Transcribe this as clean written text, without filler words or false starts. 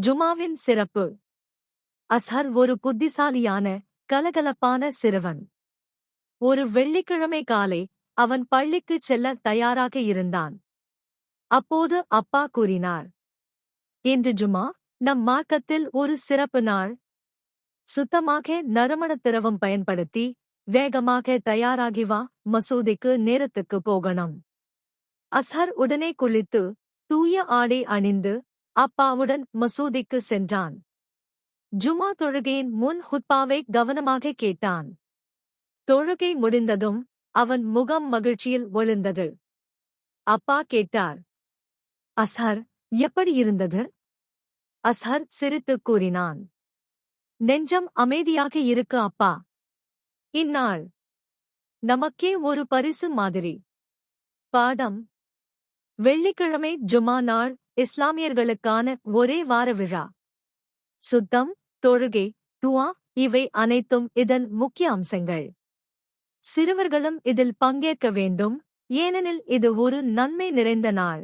ஜுமாவின் சிறப்பு. அஸ்ஹர் ஒரு புத்திசாலியான, கலகலப்பான சிறுவன். ஒரு வெள்ளிக்கிழமை காலை அவன் பள்ளிக்குச் செல்ல தயாராக இருந்தான். அப்போது அப்பா கூறினார், இன்று ஜுமா, நம் மார்க்கத்தில் ஒரு சிறப்பு நாள். சுத்தமாக நறுமணத் திரவம் பயன்படுத்தி வேகமாக தயாராகி வா, மசூதிக்கு நேரத்துக்கு போகணும். அஸ்ஹர் உடனே குளித்து தூய ஆடை அணிந்து அப்பாவுடன் மசூதிக்கு சென்றான். ஜுமா தொழுகையின் முன் ஹுத்பாவை கவனமாக கேட்டான். தொழுகை முடிந்ததும் அவன் முகம் மகிழ்ச்சியில் ஒளிர்ந்தது. அப்பா கேட்டார், அஸ்ஹர், எப்படி இருந்தது? அஸ்ஹர் சிரித்துக் கூறினான், நெஞ்சம் அமைதியாக இருக்கு அப்பா. இந்நாள் நமக்கே ஒரு பரிசு மாதிரி. பாடம். வெள்ளிக்கிழமை ஜுமா நாள் இஸ்லாமியர்களுக்கான ஒரே வார விழா. சுத்தம், தொழுகை, துஆ இவை அனைத்தும் இதன் முக்கிய அம்சங்கள். சிறுவர்களும் இதில் பங்கேற்க வேண்டும், ஏனெனில் இது ஒரு நன்மை நிறைந்த நாள்.